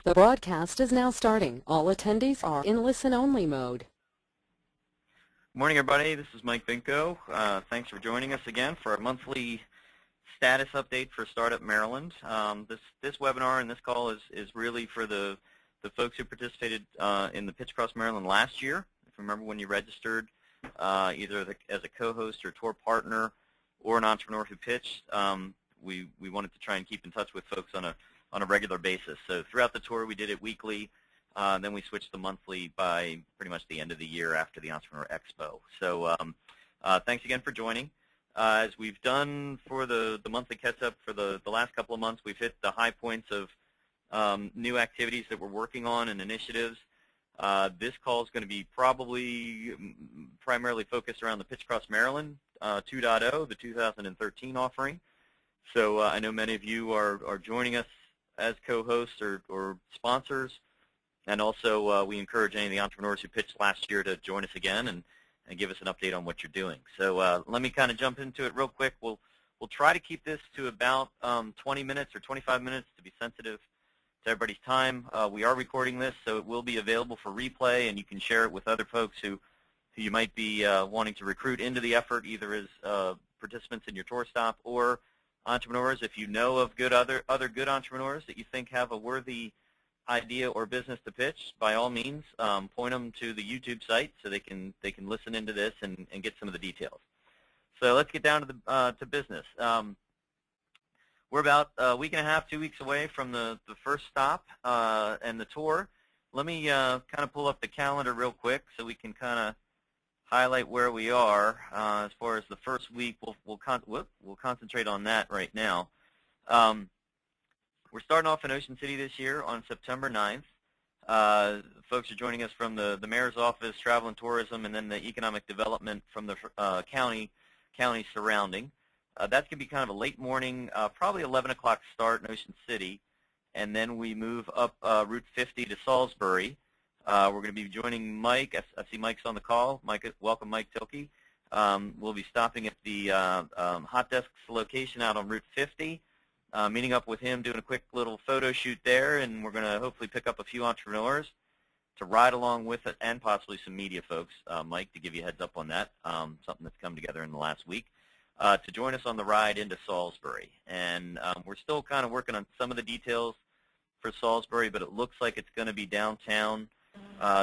The broadcast is now starting. All attendees are in listen-only mode. Good morning, everybody. This is Mike Binko. Thanks for joining us again for our monthly status update for Startup Maryland. This webinar and this call is really for the folks who participated in the Pitch Across Maryland last year. If you remember when you registered, either as a co-host or tour partner or an entrepreneur who pitched, we wanted to try and keep in touch with folks on a regular basis. So throughout the tour, we did it weekly. Then we switched to monthly by pretty much the end of the year after the Entrepreneur Expo. So thanks again for joining. As we've done for the monthly catch-up for the last couple of months, we've hit the high points of new activities that we're working on and initiatives. This call is going to be probably primarily focused around the Pitch Across Maryland 2.0, the 2013 offering. So I know many of you are joining us as co-hosts or sponsors. And also, we encourage any of the entrepreneurs who pitched last year to join us again and give us an update on what you're doing. So let me kind of jump into it real quick. We'll try to keep this to about 20 minutes or 25 minutes to be sensitive to everybody's time. We are recording this, so it will be available for replay, and you can share it with other folks who you might be wanting to recruit into the effort, either as participants in your tour stop or entrepreneurs. If you know of other good entrepreneurs that you think have a worthy idea or business to pitch, by all means, point them to the YouTube site so they can listen into this and get some of the details. So let's get down to business. We're about a week and a half, 2 weeks away from the first stop and the tour. Let me kind of pull up the calendar real quick so we can kind of highlight where we are as far as the first week. We'll concentrate on that right now. We're starting off in Ocean City this year on September 9th. Folks are joining us from the mayor's office, travel and tourism, and then the economic development from the county surrounding. That's going to be kind of a late morning, probably 11 o'clock start in Ocean City, and then we move up Route 50 to Salisbury. We're going to be joining Mike. I see Mike's on the call. Mike, welcome, Mike Tilke. We'll be stopping at the Hot Desks location out on Route 50. Meeting up with him, doing a quick little photo shoot there, and we're going to hopefully pick up a few entrepreneurs to ride along with it, and possibly some media folks, Mike, to give you a heads up on that, something that's come together in the last week, to join us on the ride into Salisbury. And we're still kind of working on some of the details for Salisbury, but it looks like it's going to be downtown.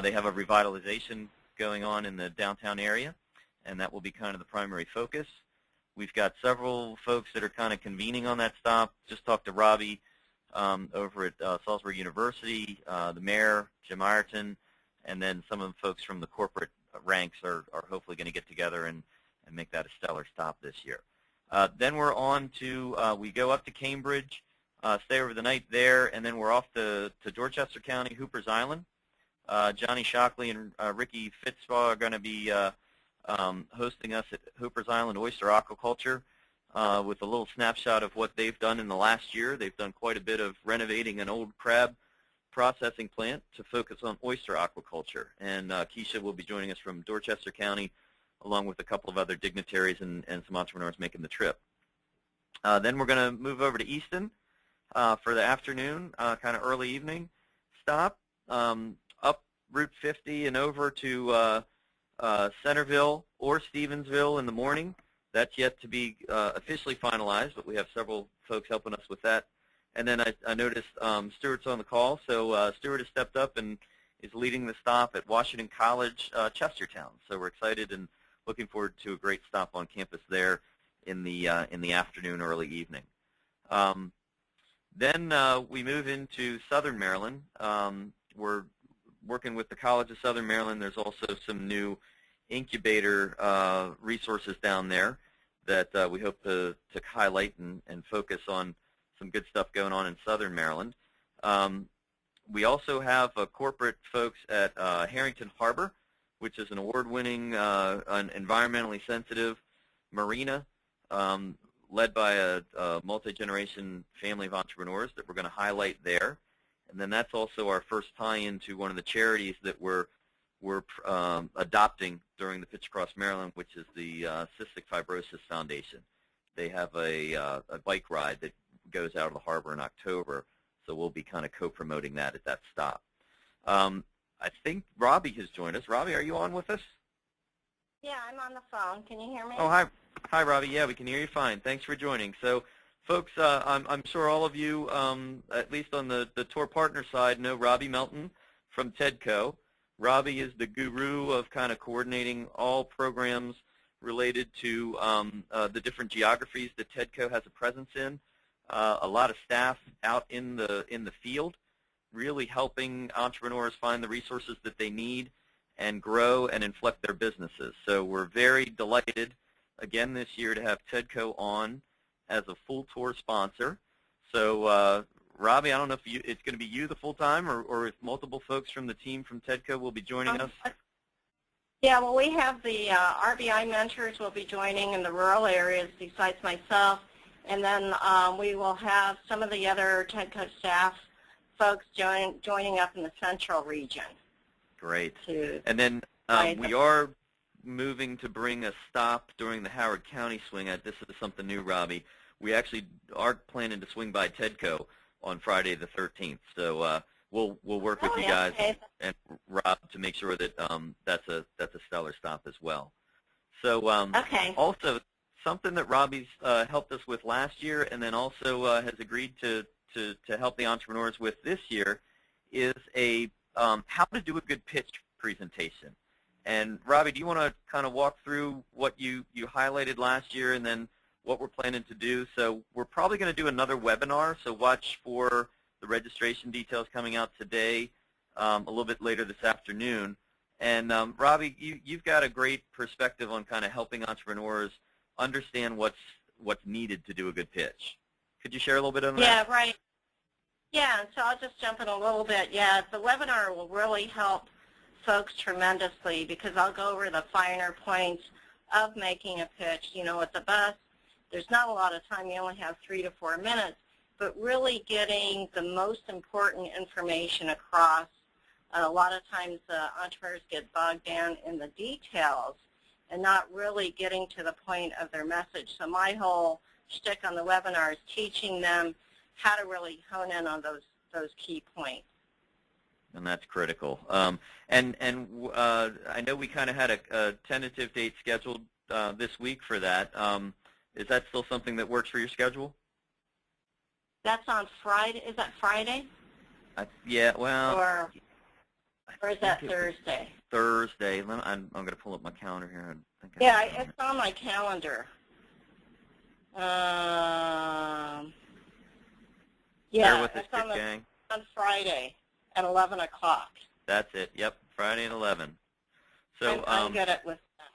They have a revitalization going on in the downtown area, and that will be kind of the primary focus. We've got several folks that are kind of convening on that stop. Just talked to Robbie over at Salisbury University, the mayor, Jim Ireton, and then some of the folks from the corporate ranks are hopefully going to get together and make that a stellar stop this year. Then we're on to, we go up to Cambridge, stay over the night there, and then we're off to Dorchester County, Hoopers Island. Johnny Shockley and Ricky Fitzpaugh are going to be hosting us at Hoopers Island Oyster Aquaculture with a little snapshot of what they've done in the last year. They've done quite a bit of renovating an old crab processing plant to focus on oyster aquaculture. And Keisha will be joining us from Dorchester County, along with a couple of other dignitaries and some entrepreneurs making the trip. Then we're going to move over to Easton for the afternoon, kind of early evening stop, up Route 50 and over to Centerville or Stevensville in the morning. That's yet to be officially finalized, but we have several folks helping us with that. And then I noticed Stuart's on the call, so Stuart has stepped up and is leading the stop at Washington College, Chestertown. So we're excited and looking forward to a great stop on campus there in the afternoon, early evening. Then we move into Southern Maryland. We're working with the College of Southern Maryland. There's also some new incubator resources down there that we hope to highlight and focus on some good stuff going on in Southern Maryland. We also have corporate folks at Harrington Harbor, which is an award-winning, an environmentally sensitive marina led by a multi-generation family of entrepreneurs that we're going to highlight there. And then that's also our first tie-in to one of the charities that we're adopting during the Pitch Across Maryland, which is the Cystic Fibrosis Foundation. They have a bike ride that goes out of the harbor in October. So we'll be kind of co-promoting that at that stop. I think Robbie has joined us. Robbie, are you on with us? Yeah, I'm on the phone. Can you hear me? Oh, hi. Hi, Robbie. Yeah, we can hear you fine. Thanks for joining. So, folks, I'm sure all of you, at least on the tour partner side, know Robbie Melton from TEDCO. Robbie is the guru of kind of coordinating all programs related to the different geographies that TEDCO has a presence in. A lot of staff out in the field, really helping entrepreneurs find the resources that they need and grow and inflect their businesses. So we're very delighted again this year to have TEDCO on as a full tour sponsor. So Robbie, I don't know if it's going to be you the full time or if multiple folks from the team from TEDCO will be joining us. Yeah, well, we have the RBI mentors will be joining in the rural areas besides myself, and then we will have some of the other TEDCO staff folks joining up in the central region. Great. And then we are moving to bring a stop during the Howard County swing. This is something new, Robbie. We actually are planning to swing by TEDCO on Friday the 13th. So we'll work with you guys and Rob to make sure that that's a stellar stop as well. So also something that Robbie's helped us with last year and then also has agreed to help the entrepreneurs with this year is a how to do a good pitch presentation. And Robbie, do you want to kind of walk through what you highlighted last year and then what we're planning to do? So we're probably going to do another webinar, so watch for the registration details coming out today, a little bit later this afternoon. And Robbie, you've got a great perspective on kind of helping entrepreneurs understand what's needed to do a good pitch. Could you share a little bit on that? Yeah, right. Yeah, so I'll just jump in a little bit. Yeah, the webinar will really help folks tremendously because I'll go over the finer points of making a pitch. You know, at the bus, there's not a lot of time. You only have 3 to 4 minutes, but really getting the most important information across. A lot of times entrepreneurs get bogged down in the details and not really getting to the point of their message. So my whole shtick on the webinar is teaching them how to really hone in on those key points. And that's critical. And I know we kind of had a tentative date scheduled this week for that. Is that still something that works for your schedule? That's on Friday. Is that Friday? Yeah, well. Or is that Thursday? Thursday. I'm going to pull up my calendar here. Yeah, it's on my calendar. Yeah, it's on Friday at 11 o'clock. That's it. Yep, Friday at 11. So I'm good at with that.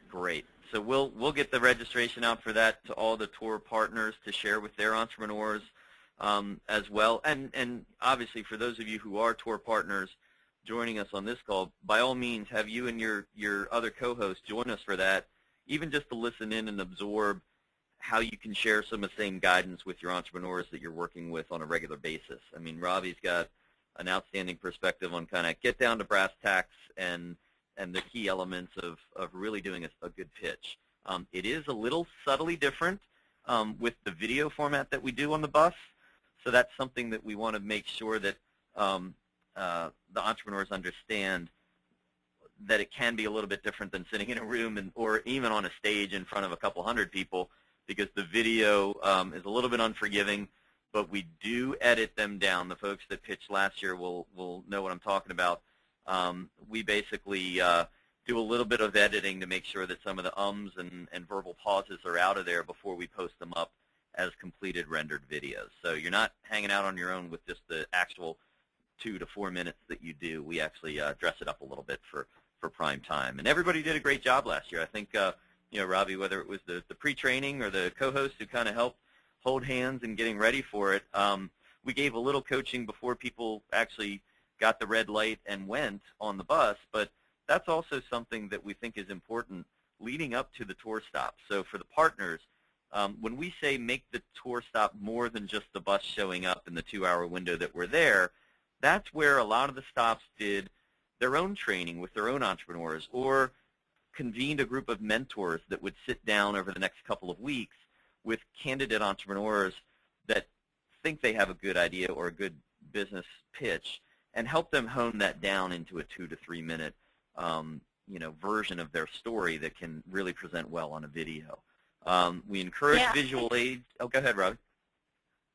Great. So we'll get the registration out for that to all the tour partners to share with their entrepreneurs as well. And obviously for those of you who are tour partners joining us on this call, by all means have you and your other co-hosts join us for that, even just to listen in and absorb how you can share some of the same guidance with your entrepreneurs that you're working with on a regular basis. I mean, Robbie's got an outstanding perspective on kind of get down to brass tacks and the key elements of really doing a good pitch. It is a little subtly different with the video format that we do on the bus, so that's something that we want to make sure that the entrepreneurs understand that it can be a little bit different than sitting in a room or even on a stage in front of a couple hundred people, because the video is a little bit unforgiving, but we do edit them down. The folks that pitched last year will know what I'm talking about. We basically do a little bit of editing to make sure that some of the ums and verbal pauses are out of there before we post them up as completed rendered videos. So you're not hanging out on your own with just the actual 2 to 4 minutes that you do. We actually dress it up a little bit for prime time. And everybody did a great job last year. I think, you know, Robbie, whether it was the pre-training or the co-hosts who kind of helped hold hands in getting ready for it, we gave a little coaching before people actually got the red light and went on the bus, but that's also something that we think is important leading up to the tour stop. So for the partners, when we say make the tour stop more than just the bus showing up in the 2-hour window that we're there, that's where a lot of the stops did their own training with their own entrepreneurs or convened a group of mentors that would sit down over the next couple of weeks with candidate entrepreneurs that think they have a good idea or a good business pitch, and help them hone that down into a 2 to 3 minute version of their story that can really present well on a video. We encourage visual aids. Oh, go ahead, Robbie.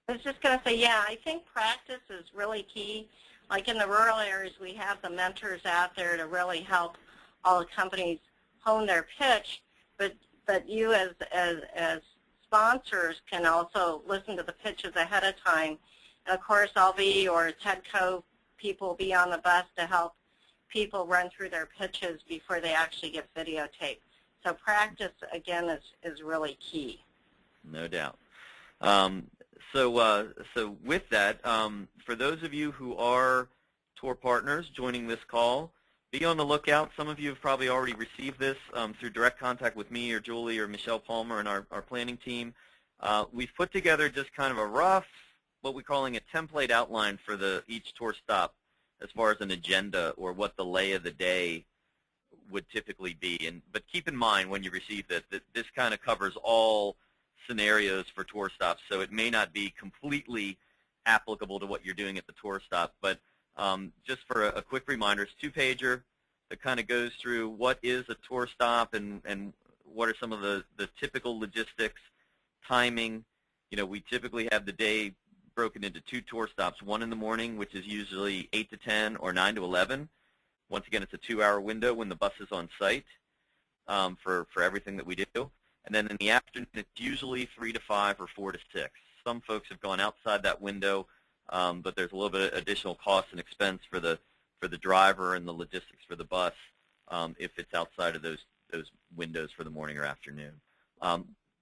I was just going to say, yeah, I think practice is really key. Like in the rural areas, we have the mentors out there to really help all the companies hone their pitch, but you as sponsors can also listen to the pitches ahead of time. And of course, I'll be, or TEDCO people will be on the bus to help people run through their pitches before they actually get videotaped. So practice, again, is really key. No doubt. So with that, for those of you who are tour partners joining this call, be on the lookout. Some of you have probably already received this through direct contact with me or Julie or Michelle Palmer and our planning team. We've put together just kind of a rough, what we're calling a template outline for each tour stop as far as an agenda or what the lay of the day would typically be. But keep in mind when you receive this that this kind of covers all scenarios for tour stops, so it may not be completely applicable to what you're doing at the tour stop. But just for a quick reminder, it's a 2-pager that kind of goes through what is a tour stop and what are some of the typical logistics, timing. We typically have the day broken into 2 tour stops, one in the morning, which is usually 8 to 10 or 9 to 11. Once again, it's a 2-hour window when the bus is on site for everything that we do. And then in the afternoon, it's usually 3 to 5 or 4 to 6. Some folks have gone outside that window, but there's a little bit of additional cost and expense for the driver and the logistics for the bus if it's outside of those windows for the morning or afternoon.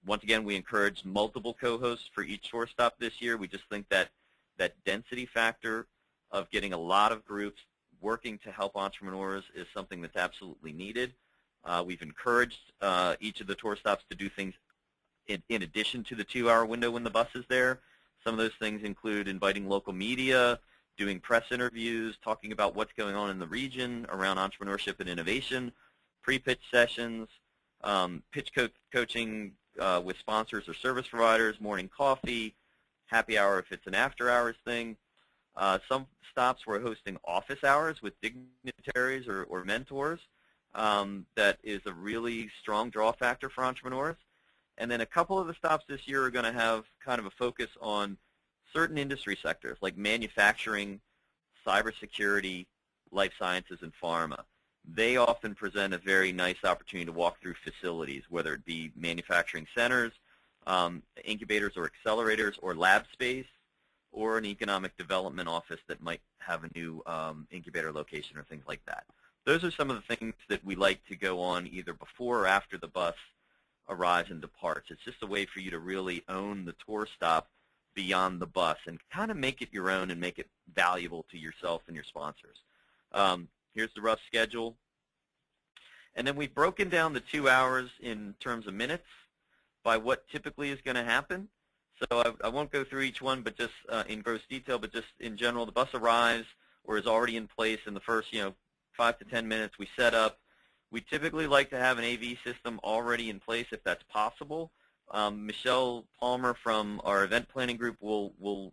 Once again, we encourage multiple co-hosts for each tour stop this year. We just think that density factor of getting a lot of groups working to help entrepreneurs is something that's absolutely needed. We've encouraged each of the tour stops to do things in addition to the 2-hour window when the bus is there. Some of those things include inviting local media, doing press interviews, talking about what's going on in the region around entrepreneurship and innovation, pre-pitch sessions, pitch coaching with sponsors or service providers, morning coffee, happy hour if it's an after-hours thing. Some stops we're hosting office hours with dignitaries or mentors. That is a really strong draw factor for entrepreneurs. And then a couple of the stops this year are going to have kind of a focus on certain industry sectors like manufacturing, cybersecurity, life sciences, and pharma. They often present a very nice opportunity to walk through facilities, whether it be manufacturing centers, incubators or accelerators, or lab space, or an economic development office that might have a new incubator location or things like that. Those are some of the things that we like to go on either before or after the bus arrives and departs. It's just a way for you to really own the tour stop beyond the bus and kind of make it your own and make it valuable to yourself and your sponsors. Here's the rough schedule. And then we've broken down the 2 hours in terms of minutes by what typically is going to happen. So I won't go through each one, but just in gross detail, but just in general, the bus arrives or is already in place in the first 5 to 10 minutes. We set up. We typically like to have an AV system already in place if that's possible. Michelle Palmer from our event planning group will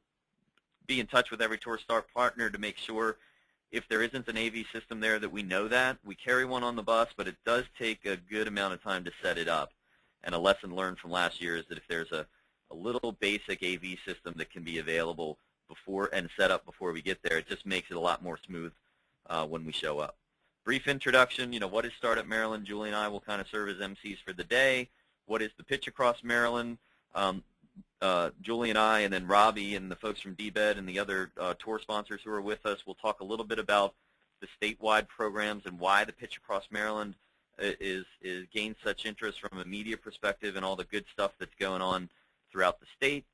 be in touch with every tour start partner to make sure if there isn't an AV system there that we know that. We carry one on the bus, but it does take a good amount of time to set it up. And a lesson learned from last year is that if there's a little basic AV system that can be available before and set up before we get there, it just makes it a lot more smooth when we show up. Brief introduction, what is Startup Maryland? Julie and I will kind of serve as MCs for the day. What is the Pitch Across Maryland? Julie and I, and then Robbie and the folks from DBED and the other tour sponsors who are with us will talk a little bit about the statewide programs and why the Pitch Across Maryland is gained such interest from a media perspective and all the good stuff that's going on throughout the state.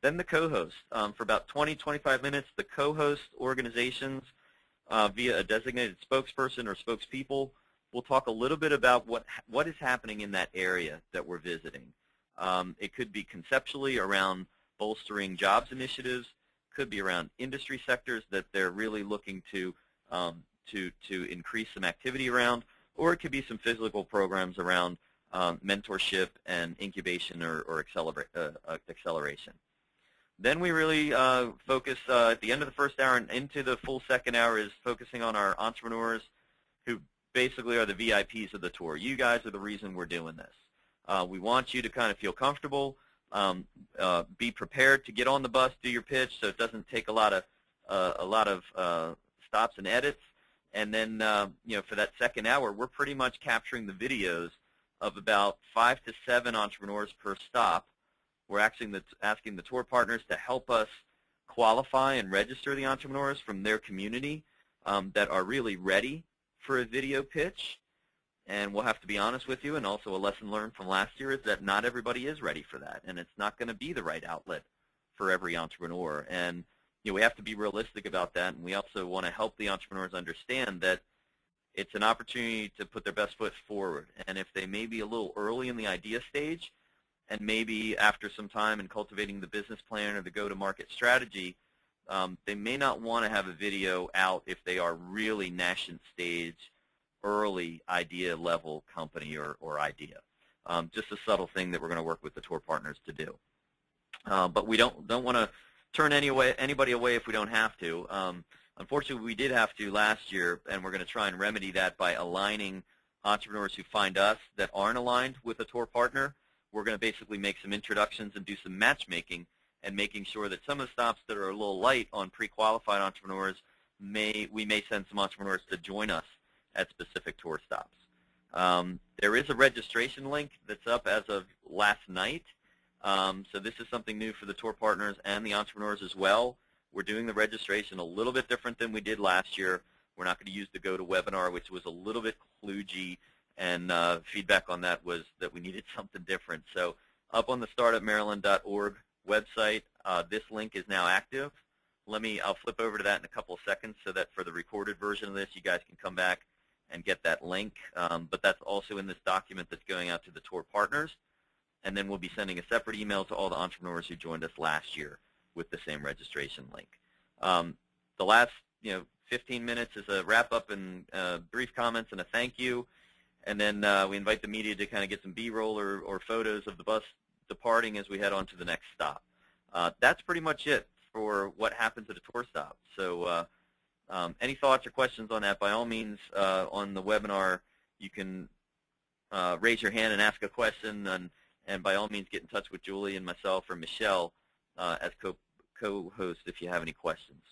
Then the co-host. For about 20, 25 minutes, the co-host organizations via a designated spokesperson or spokespeople will talk a little bit about what is happening in that area that we're visiting. It could be conceptually around bolstering jobs initiatives, could be around industry sectors that they're really looking to increase some activity around, or it could be some physical programs around mentorship and incubation or acceleration. Then we really focus at the end of the first hour and into the full second hour is focusing on our entrepreneurs who basically are the VIPs of the tour. You guys are the reason we're doing this. We want you to kind of feel comfortable, be prepared to get on the bus, do your pitch, so it doesn't take a lot of stops and edits. And then, for that second hour, we're pretty much capturing the videos of about 5 to 7 entrepreneurs per stop. We're asking the tour partners to help us qualify and register the entrepreneurs from their community that are really ready for a video pitch. And we'll have to be honest with you, and also a lesson learned from last year is that not everybody is ready for that, and it's not going to be the right outlet for every entrepreneur. And we have to be realistic about that, and we also want to help the entrepreneurs understand that it's an opportunity to put their best foot forward. And if they may be a little early in the idea stage, and maybe after some time in cultivating the business plan or the go-to-market strategy, they may not want to have a video out if they are really nascent stage, early idea level company or idea. Just a subtle thing that we're going to work with the tour partners to do. But we don't want to turn anybody away if we don't have to. Unfortunately, we did have to last year, and we're going to try and remedy that by aligning entrepreneurs who find us that aren't aligned with a tour partner. We're going to basically make some introductions and do some matchmaking and making sure that some of the stops that are a little light on pre-qualified entrepreneurs, we may send some entrepreneurs to join us at specific tour stops. There is a registration link that's up as of last night. So this is something new for the tour partners and the entrepreneurs as well. We're doing the registration a little bit different than we did last year. We're not going to use the GoToWebinar, which was a little bit kludgy, and feedback on that was that we needed something different. So up on the startupmaryland.org website, this link is now active. I'll flip over to that in a couple of seconds so that for the recorded version of this, you guys can come back and get that link. But that's also in this document that's going out to the tour partners. And then we'll be sending a separate email to all the entrepreneurs who joined us last year with the same registration link. The last 15 minutes is a wrap-up and brief comments and a thank you. And then we invite the media to kind of get some B-roll or photos of the bus departing as we head on to the next stop. That's pretty much it for what happens at a tour stop. So any thoughts or questions on that, by all means, on the webinar, you can raise your hand and ask a question, and by all means get in touch with Julie and myself or Michelle as co-host if you have any questions.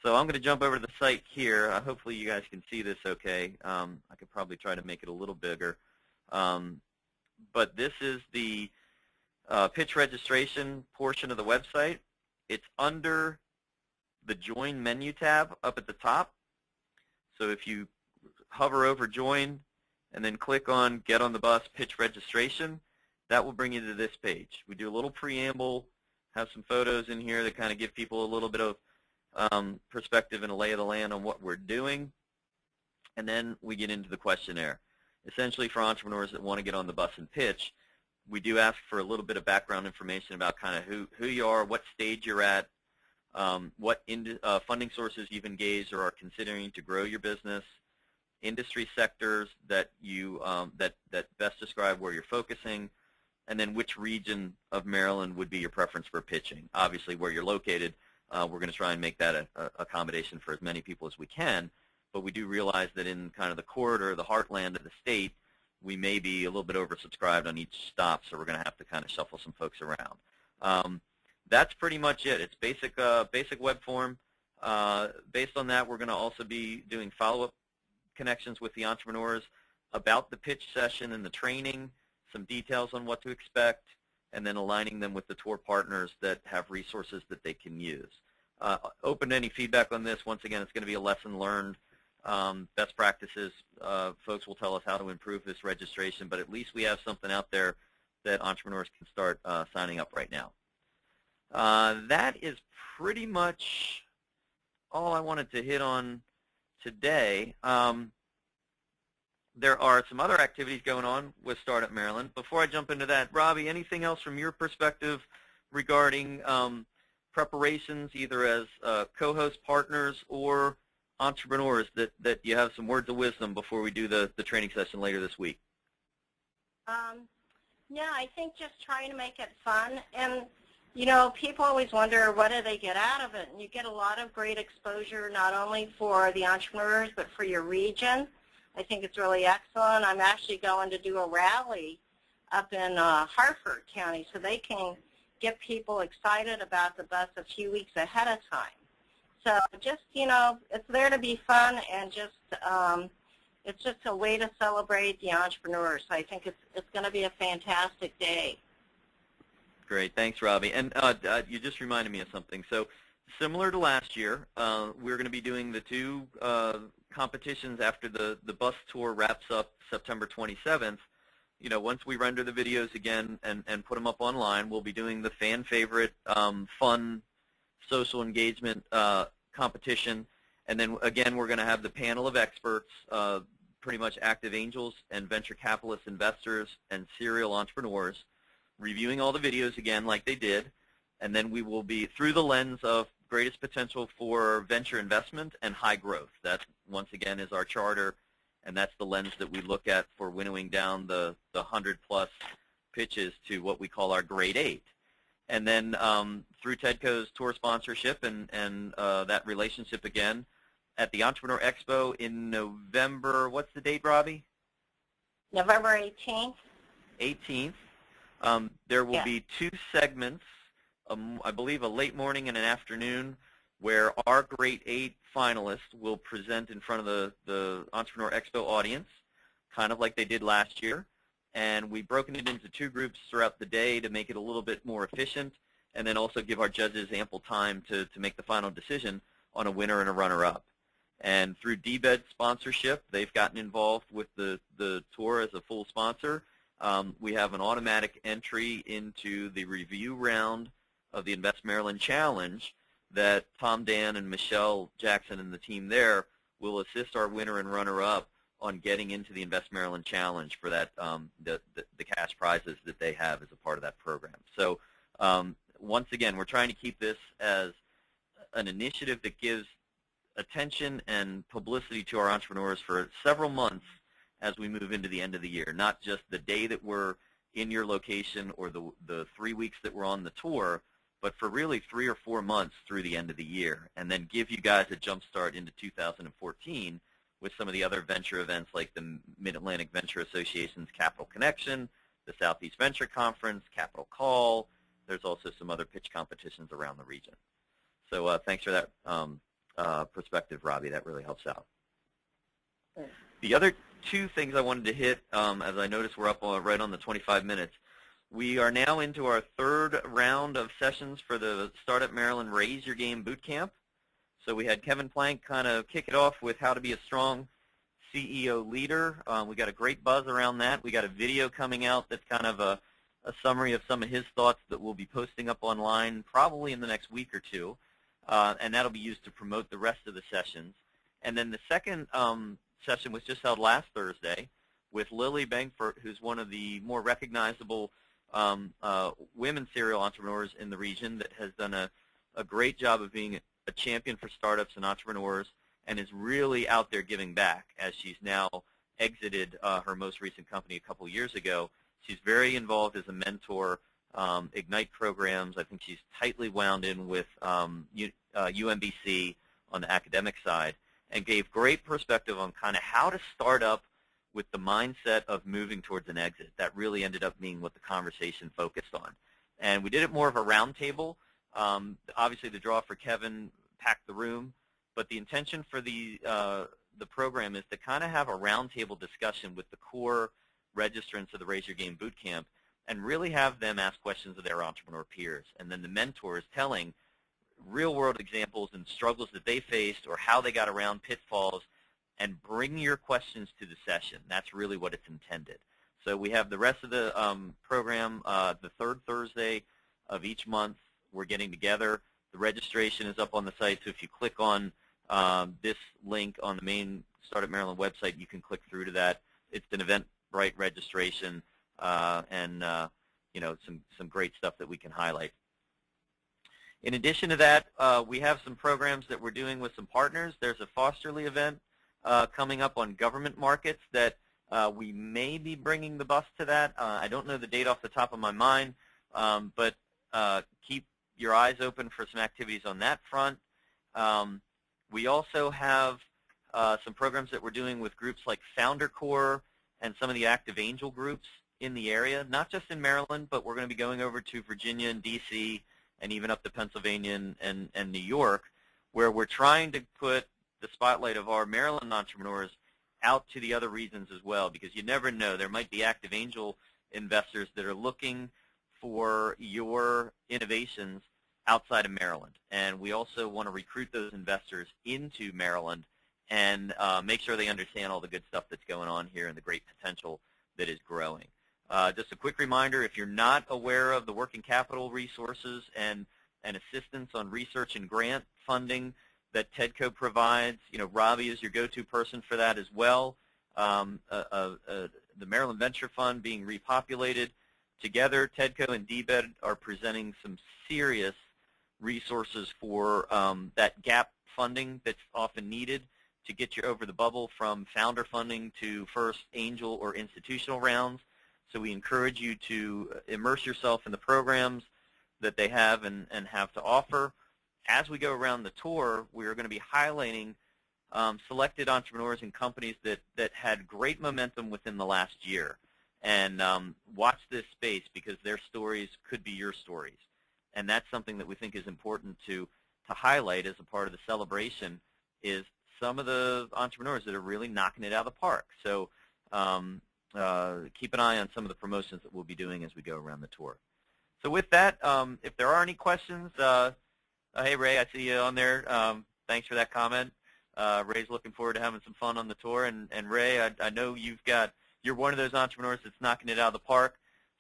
So I'm going to jump over to the site here. Hopefully you guys can see this okay. I could probably try to make it a little bigger. But this is the pitch registration portion of the website. It's under the Join menu tab up at the top. So if you hover over Join and then click on Get on the Bus Pitch Registration, that will bring you to this page. We do a little preamble, have some photos in here that kind of give people a little bit of perspective and a lay of the land on what we're doing, and then we get into the questionnaire. Essentially, for entrepreneurs that want to get on the bus and pitch, we do ask for a little bit of background information about kind of who you are, what stage you're at, what funding sources you've engaged or are considering to grow your business, industry sectors that you that best describe where you're focusing, and then which region of Maryland would be your preference for pitching. Obviously, where you're located, we're going to try and make that a accommodation for as many people as we can, but we do realize that in kind of the corridor, the heartland of the state, we may be a little bit oversubscribed on each stop, so we're going to have to kind of shuffle some folks around. That's pretty much it. It's basic web form. Based on that, we're going to also be doing follow-up connections with the entrepreneurs about the pitch session and the training, some details on what to expect, and then aligning them with the tour partners that have resources that they can use. Open to any feedback on this. Once again, it's going to be a lesson learned. Best practices, folks will tell us how to improve this registration, but at least we have something out there that entrepreneurs can start signing up right now. That is pretty much all I wanted to hit on today. There are some other activities going on with Startup Maryland. Before I jump into that, Robbie, anything else from your perspective regarding preparations, either as co-host partners or entrepreneurs, that you have some words of wisdom before we do the training session later this week? Yeah, I think just trying to make it fun. And You know, people always wonder, what do they get out of it? And you get a lot of great exposure, not only for the entrepreneurs, but for your region. I think it's really excellent. I'm actually going to do a rally up in Harford County so they can get people excited about the bus a few weeks ahead of time. So just, you know, it's there to be fun, and just it's just a way to celebrate the entrepreneurs. So I think it's going to be a fantastic day. Great. Thanks, Robbie. And you just reminded me of something. So similar to last year, we're going to be doing the two competitions after the bus tour wraps up September 27th. You know, once we render the videos again and put them up online, we'll be doing the fan favorite fun social engagement competition. And then, again, we're going to have the panel of experts, pretty much active angels and venture capitalists, investors, and serial entrepreneurs, reviewing all the videos again like they did, and then we will be through the lens of greatest potential for venture investment and high growth. That, once again, is our charter, and that's the lens that we look at for winnowing down the 100-plus pitches to what we call our grade 8. And then through TEDCO's tour sponsorship and that relationship again, at the Entrepreneur Expo in November, what's the date, Robbie? November 18th. 18th. There will be two segments, I believe a late morning and an afternoon, where our Grade 8 finalists will present in front of the Entrepreneur Expo audience, kind of like they did last year. And we've broken it into two groups throughout the day to make it a little bit more efficient, and then also give our judges ample time to make the final decision on a winner and a runner-up. And through DBED sponsorship, they've gotten involved with the tour as a full sponsor. We have an automatic entry into the review round of the Invest Maryland Challenge that Tom Dan and Michelle Jackson and the team there will assist our winner and runner-up on getting into the Invest Maryland Challenge for that the cash prizes that they have as a part of that program. So once again, we're trying to keep this as an initiative that gives attention and publicity to our entrepreneurs for several months as we move into the end of the year, not just the day that we're in your location or the 3 weeks that we're on the tour, but for really 3 or 4 months through the end of the year, and then give you guys a jump start into 2014 with some of the other venture events like the Mid-Atlantic Venture Association's Capital Connection, the Southeast Venture Conference, Capital Call. There's also some other pitch competitions around the region. So thanks for that perspective, Robbie. That really helps out. The other two things I wanted to hit, as I noticed we're up right on the 25 minutes, we are now into our third round of sessions for the Startup Maryland Raise Your Game Bootcamp. So we had Kevin Plank kind of kick it off with how to be a strong CEO leader. We got a great buzz around that. We got a video coming out that's kind of a summary of some of his thoughts that we'll be posting up online probably in the next week or two, and that'll be used to promote the rest of the sessions. And then the second session was just held last Thursday with Lily Bankford, who's one of the more recognizable women serial entrepreneurs in the region that has done a great job of being a champion for startups and entrepreneurs and is really out there giving back as she's now exited her most recent company a couple years ago. She's very involved as a mentor, Ignite programs. I think she's tightly wound in with UMBC on the academic side, and gave great perspective on kind of how to start up with the mindset of moving towards an exit. That really ended up being what the conversation focused on. And we did it more of a roundtable. Obviously, the draw for Kevin packed the room, but the intention for the program is to kind of have a roundtable discussion with the core registrants of the Raise Your Game Bootcamp and really have them ask questions of their entrepreneur peers, and then the mentors telling real-world examples and struggles that they faced or how they got around pitfalls, and bring your questions to the session. That's really what it's intended. So we have the rest of the program the third Thursday of each month. We're getting together. The registration is up on the site, so if you click on this link on the main Startup Maryland website, you can click through to that. It's an Eventbrite registration and you know, some great stuff that we can highlight. In addition to that, we have some programs that we're doing with some partners. There's a Fosterly event coming up on government markets that we may be bringing the bus to that. I don't know the date off the top of my mind, but keep your eyes open for some activities on that front. We also have some programs that we're doing with groups like Founder Corps and some of the Active Angel groups in the area, not just in Maryland, but we're going to be going over to Virginia and D.C. and even up to Pennsylvania and New York, where we're trying to put the spotlight of our Maryland entrepreneurs out to the other regions as well, because you never know. There might be Active Angel investors that are looking for your innovations outside of Maryland. And we also want to recruit those investors into Maryland and make sure they understand all the good stuff that's going on here and the great potential that is growing. Just a quick reminder, if you're not aware of the working capital resources and assistance on research and grant funding that TEDCO provides, Robbie is your go-to person for that as well. The Maryland Venture Fund being repopulated. Together, TEDCO and DBED are presenting some serious resources for that gap funding that's often needed to get you over the bubble from founder funding to first angel or institutional rounds. So we encourage you to immerse yourself in the programs that they have and have to offer. As we go around the tour, we are going to be highlighting selected entrepreneurs and companies that had great momentum within the last year. And watch this space, because their stories could be your stories. And that's something that we think is important to highlight as a part of the celebration, is some of the entrepreneurs that are really knocking it out of the park. So keep an eye on some of the promotions that we'll be doing as we go around the tour. So with that, if there are any questions, hey, Ray, I see you on there. Thanks for that comment. Ray's looking forward to having some fun on the tour. And Ray, I know you're one of those entrepreneurs that's knocking it out of the park.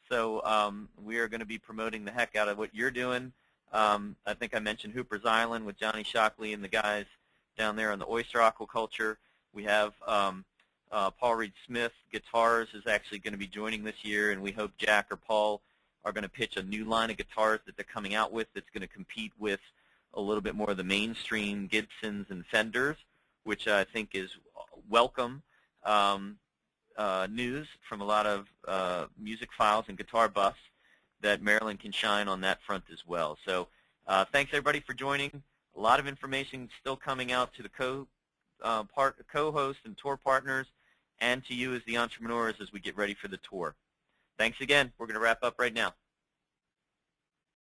So we are going to be promoting the heck out of what you're doing. I think I mentioned Hooper's Island with Johnny Shockley and the guys down there on the oyster aquaculture. We have Paul Reed Smith Guitars is actually going to be joining this year, and we hope Jack or Paul are going to pitch a new line of guitars that they're coming out with that's going to compete with a little bit more of the mainstream Gibsons and Fenders, which I think is welcome news from a lot of music files and guitar buffs that Maryland can shine on that front as well. So thanks, everybody, for joining. A lot of information still coming out to the co-host and tour partners and to you as the entrepreneurs as we get ready for the tour. Thanks again. We're going to wrap up right now.